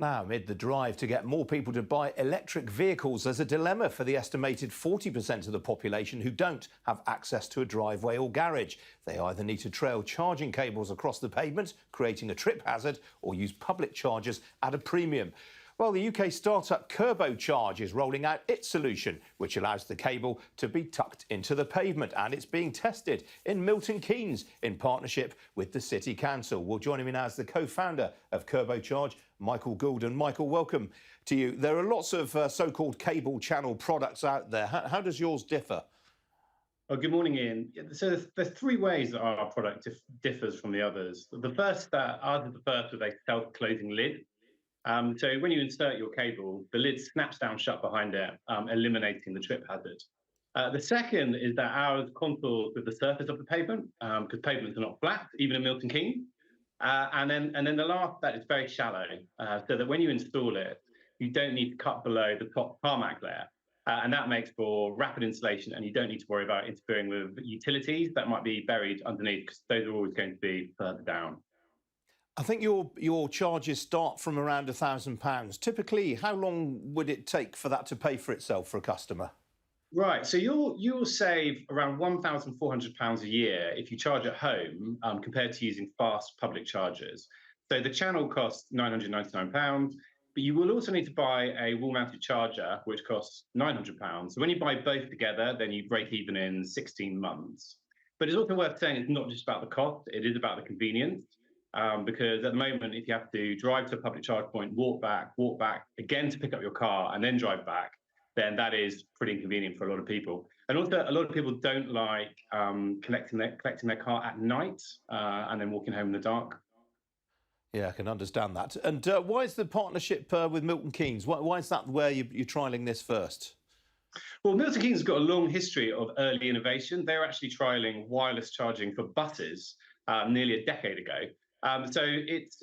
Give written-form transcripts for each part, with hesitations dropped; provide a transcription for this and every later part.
Now, amid the drive to get more people to buy electric vehicles, there's a dilemma for the estimated 40% of the population who don't have access to a driveway or garage. They either need to trail charging cables across the pavement, creating a trip hazard, or use public chargers at a premium. Well, the UK startup Kerbo Charge is rolling out its solution, which allows the cable to be tucked into the pavement, and it's being tested in Milton Keynes in partnership with the City Council. Well, joining me now is the co-founder of Kerbo Charge, Michael Goulden. Michael, welcome to you. There are lots of so-called cable channel products out there. How does yours differ? Oh, good morning, Ian. So there's three ways that our product differs from the others. The first, ours is the first with a self-closing lid. So when you insert your cable, the lid snaps down shut behind it, eliminating the trip hazard. The second is that ours contours with the surface of the pavement, because pavements are not flat, even in Milton Keynes. And then the last, that is very shallow, so that when you install it, you don't need to cut below the top tarmac layer. And that makes for rapid installation, and you don't need to worry about interfering with utilities that might be buried underneath, because those are always going to be further down. I think your charges start from around £1,000. Typically, how long would it take for that to pay for itself for a customer? Right, so you'll save around £1,400 a year if you charge at home compared to using fast public chargers. So the channel costs £999, but you will also need to buy a wall-mounted charger, which costs £900. So when you buy both together, then you break even in 16 months. But it's also worth saying it's not just about the cost, it is about the convenience. Because at the moment, if you have to drive to a public charge point, walk back again to pick up your car, and then drive back, then that is pretty inconvenient for a lot of people. And also, a lot of people don't like collecting their car at night and then walking home in the dark. Yeah, I can understand that. And why is the partnership with Milton Keynes? Why is that where you're trialling this first? Well, Milton Keynes has got a long history of early innovation. They were actually trialling wireless charging for buses nearly a decade ago. So it's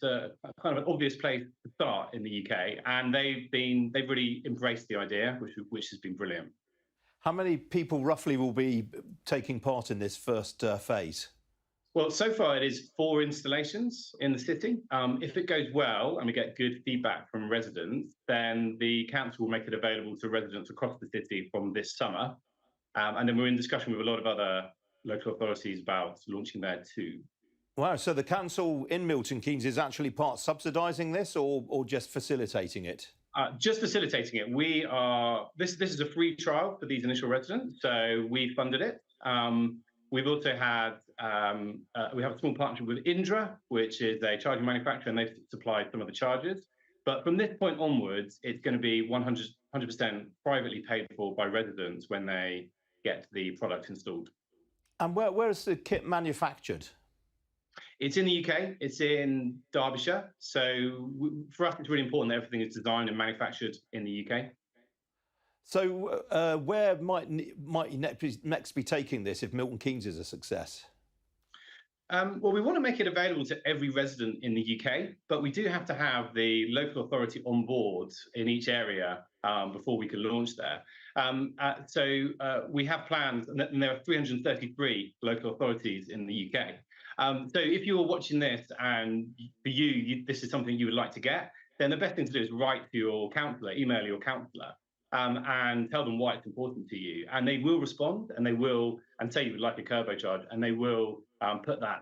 a kind of an obvious place to start in the UK, and they've really embraced the idea, which has been brilliant. How many people roughly will be taking part in this first phase? Well, so far it is 4 installations in the city. If it goes well and we get good feedback from residents, then the council will make it available to residents across the city from this summer. And then we're in discussion with a lot of other local authorities about launching there too. Wow, so the council in Milton Keynes is actually part subsidising this or just facilitating it? Just facilitating it. This is a free trial for these initial residents, so we funded it. We've also had we have a small partnership with Indra, which is a charging manufacturer, and they've supplied some of the chargers. But from this point onwards, it's going to be 100% privately paid for by residents when they get the product installed. And where is the kit manufactured? It's in the UK, it's in Derbyshire. So for us, it's really important that everything is designed and manufactured in the UK. So where might you next be taking this if Milton Keynes is a success? Well, we want to make it available to every resident in the UK, but we do have to have the local authority on board in each area before we can launch there. So we have plans, and there are 333 local authorities in the UK. So if you're watching this and for you, this is something you would like to get, then the best thing to do is write to your councillor, email your councillor, and tell them why it's important to you. And they will respond, and say you would like a Kerbo charge, and they will put that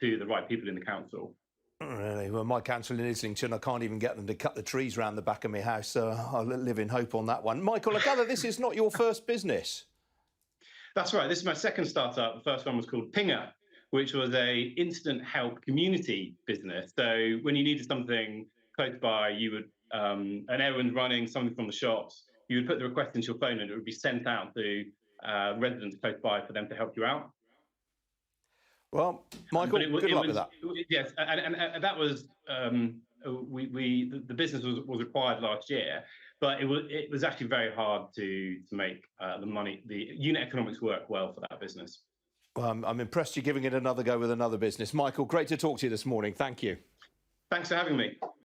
to the right people in the council. Really? Well, my council in Islington, I can't even get them to cut the trees around the back of my house, so I'll live in hope on that one. Michael, I gather this is not your first business. That's right. This is my second startup. The first one was called Pinger, which was a instant help community business. So when you needed something close by, you would an errand running, something from the shops, you would put the request into your phone, and it would be sent out to residents close by for them to help you out. Well, Michael, good luck with that. Yes, and that was the business was acquired last year, but it was actually very hard to make the unit economics work well for that business. Well, I'm impressed you're giving it another go with another business. Michael, great to talk to you this morning. Thank you. Thanks for having me.